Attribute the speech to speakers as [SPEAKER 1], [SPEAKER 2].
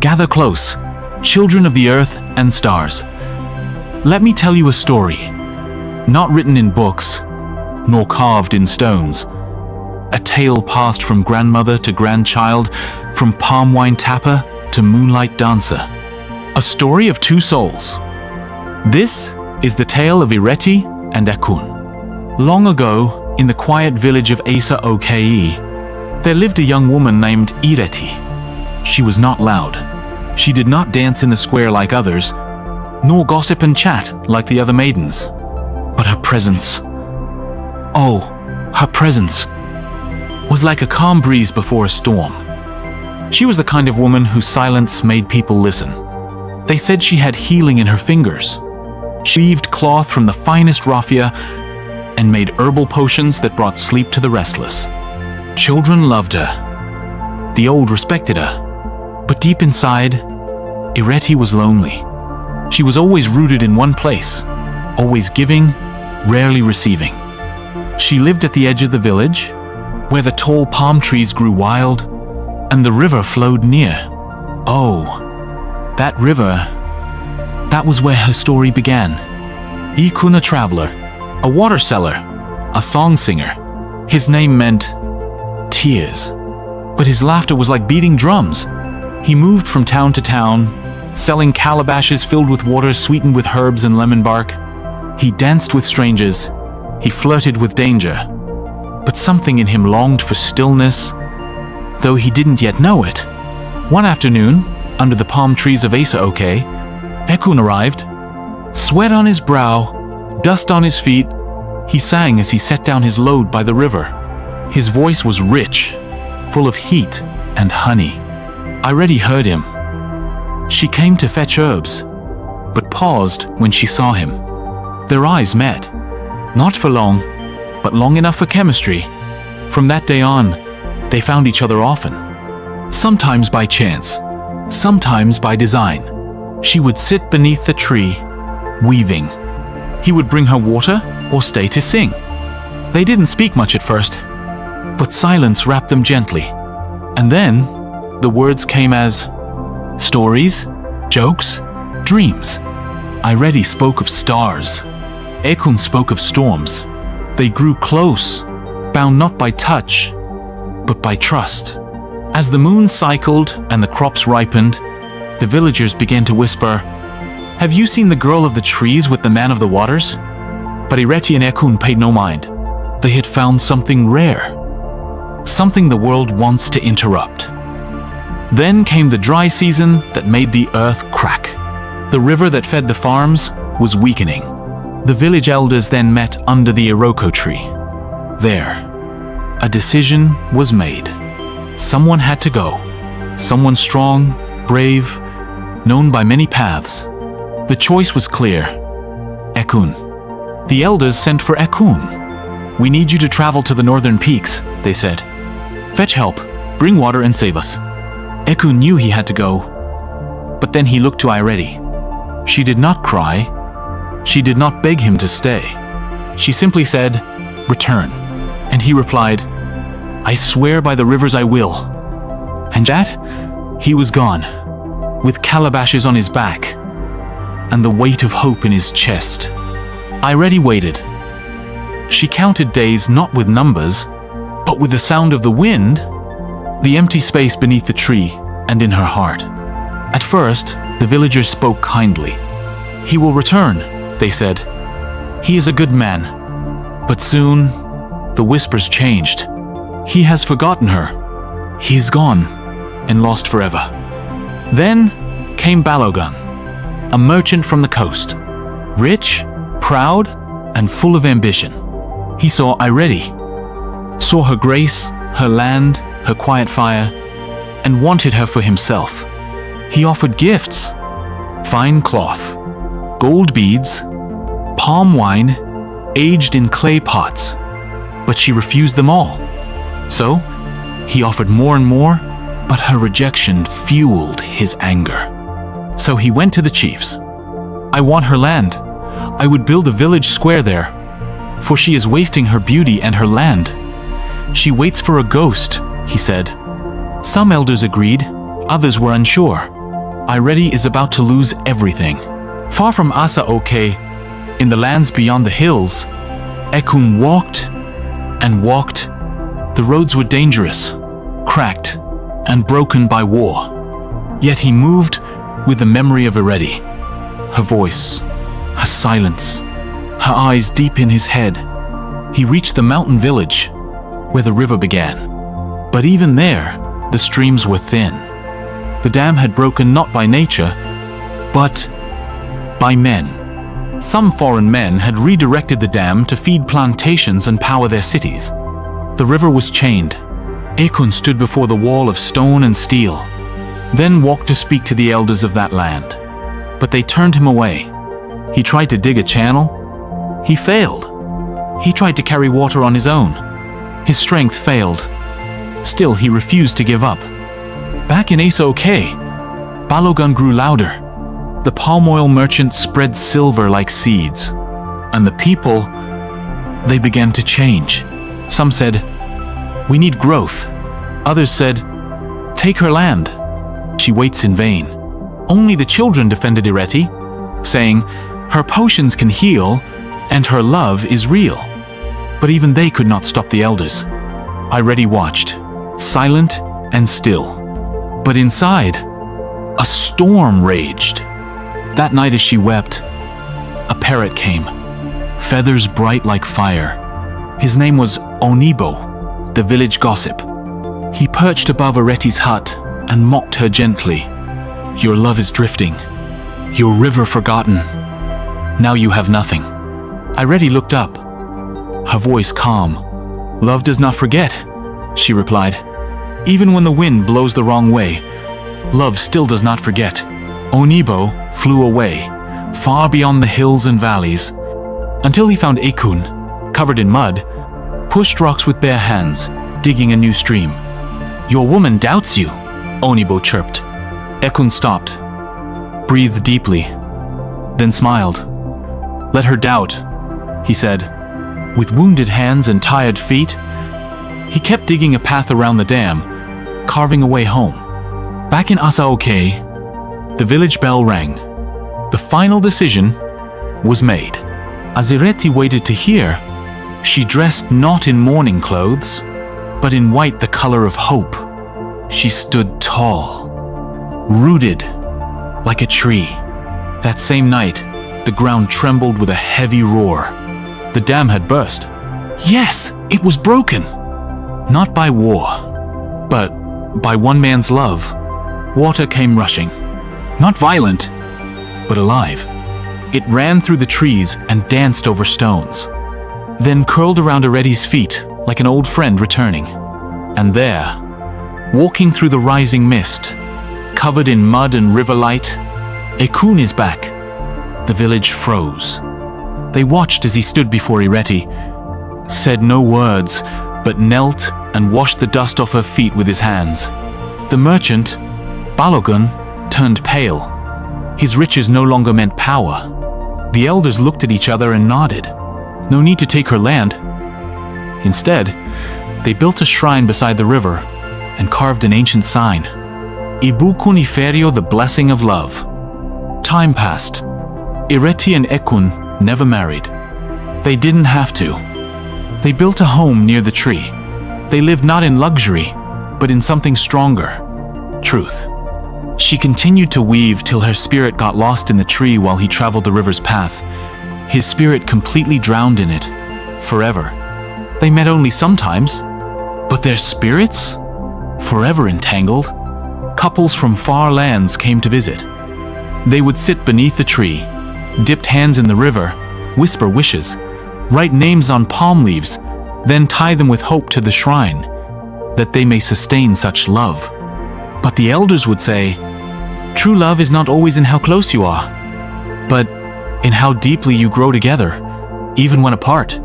[SPEAKER 1] Gather close, children of the earth and stars. Let me tell you a story, not written in books, nor carved in stones. A tale passed from grandmother to grandchild, from palm wine tapper to moonlight dancer. A story of two souls. This is the tale of Ireti and Ekun. Long ago, in the quiet village of Asa-Oke, there lived a young woman named Ireti. She was not loud. She did not dance in the square like others, nor gossip and chat like the other maidens. But her presence, her presence, was like a calm breeze before a storm. She was the kind of woman whose silence made people listen. They said she had healing in her fingers. She weaved cloth from the finest raffia and made herbal potions that brought sleep to the restless. Children loved her. The old respected her. But deep inside, Ireti was lonely. She was always rooted in one place, always giving, rarely receiving. She lived at the edge of the village, where the tall palm trees grew wild and the river flowed near. Oh, that river, that was where her story began. Ekun, a traveler, a water seller, a song singer. His name meant tears, but his laughter was like beating drums. He moved from town to town, selling calabashes filled with water sweetened with herbs and lemon bark. He danced with strangers. He flirted with danger. But something in him longed for stillness, though he didn't yet know it. One afternoon, under the palm trees of Asa-Oke, Ekun arrived. Sweat on his brow, dust on his feet, he sang as he set down his load by the river. His voice was rich, full of heat and honey. Ireti heard him. She came to fetch herbs, but paused when she saw him. Their eyes met, not for long, but long enough for chemistry. From that day on, they found each other often. Sometimes by chance, sometimes by design. She would sit beneath the tree, weaving. He would bring her water or stay to sing. They didn't speak much at first, but silence wrapped them gently. And then, the words came as stories, jokes, dreams. Ireti spoke of stars. Ekun spoke of storms. They grew close, bound not by touch, but by trust. As the moon cycled and the crops ripened, the villagers began to whisper, "Have you seen the girl of the trees with the man of the waters?" But Ireti and Ekun paid no mind. They had found something rare, something the world wants to interrupt. Then came the dry season that made the earth crack. The river that fed the farms was weakening. The village elders then met under the Iroko tree. There, a decision was made. Someone had to go. Someone strong, brave, known by many paths. The choice was clear. Ekun. The elders sent for Ekun. "We need you to travel to the northern peaks," they said. "Fetch help, bring water and save us." Ekun knew he had to go, but then he looked to Ireti. She did not cry. She did not beg him to stay. She simply said, "Return." And he replied, "I swear by the rivers I will." And that, he was gone, with calabashes on his back and the weight of hope in his chest. Ireti waited. She counted days not with numbers, but with the sound of the wind, the empty space beneath the tree, and in her heart. At first, the villagers spoke kindly. "He will return," they said. "He is a good man." But soon, the whispers changed. "He has forgotten her. He's gone and lost forever." Then came Balogun, a merchant from the coast, rich, proud, and full of ambition. He saw Ireti, saw her grace, her land, her quiet fire, and wanted her for himself. He offered gifts, fine cloth, gold beads, palm wine, aged in clay pots, but she refused them all. So, he offered more and more, but her rejection fueled his anger. So he went to the chiefs. "I want her land. I would build a village square there, for she is wasting her beauty and her land. She waits for a ghost," he said. Some elders agreed, others were unsure. Ireti is about to lose everything. Far from Asa-Oke, in the lands beyond the hills, Ekun walked and walked. The roads were dangerous, cracked, and broken by war. Yet he moved with the memory of Ireti, her voice, her silence, her eyes deep in his head. He reached the mountain village where the river began. But even there, the streams were thin. The dam had broken not by nature, but by men. Some foreign men had redirected the dam to feed plantations and power their cities. The river was chained. Ekun stood before the wall of stone and steel, then walked to speak to the elders of that land. But they turned him away. He tried to dig a channel. He failed. He tried to carry water on his own. His strength failed. Still, he refused to give up. Back in Asa-Oke, Balogun grew louder. The palm oil merchant spread silver like seeds. And the people, they began to change. Some said, "We need growth." Others said, "Take her land." She waits in vain. Only the children defended Ireti, saying, "Her potions can heal, and her love is real." But even they could not stop the elders. Ireti watched, silent and still. But inside, a storm raged. That night as she wept, a parrot came, feathers bright like fire. His name was Onibo, the village gossip. He perched above Ireti's hut and mocked her gently. "Your love is drifting, your river forgotten. Now you have nothing." Ireti looked up, her voice calm. "Love does not forget," she replied. "Even when the wind blows the wrong way, love still does not forget." Onibo flew away, far beyond the hills and valleys, until he found Ekun, covered in mud, pushed rocks with bare hands, digging a new stream. "Your woman doubts you," Onibo chirped. Ekun stopped, breathed deeply, then smiled. "Let her doubt," he said. With wounded hands and tired feet, he kept digging a path around the dam, carving a way home. Back in Asa-Oke, the village bell rang. The final decision was made. As Ireti waited to hear, she dressed not in mourning clothes, but in white the color of hope. She stood tall, rooted like a tree. That same night, the ground trembled with a heavy roar. The dam had burst. Yes, it was broken. Not by war, but by one man's love. Water came rushing. Not violent, but alive. It ran through the trees and danced over stones, then curled around Ireti's feet like an old friend returning. And there, walking through the rising mist, covered in mud and river light, Ekun is back. The village froze. They watched as he stood before Ireti, said no words, but knelt and washed the dust off her feet with his hands. The merchant, Balogun, turned pale. His riches no longer meant power. The elders looked at each other and nodded. No need to take her land. Instead, they built a shrine beside the river and carved an ancient sign. Ibukun Iferio, the blessing of love. Time passed. Ireti and Ekun never married. They didn't have to. They built a home near the tree. They lived not in luxury, but in something stronger, truth. She continued to weave till her spirit got lost in the tree while he traveled the river's path. His spirit completely drowned in it, forever. They met only sometimes, but their spirits? Forever entangled. Couples from far lands came to visit. They would sit beneath the tree, dipped hands in the river, whisper wishes, write names on palm leaves, then tie them with hope to the shrine, that they may sustain such love. But the elders would say, true love is not always in how close you are, but in how deeply you grow together, even when apart.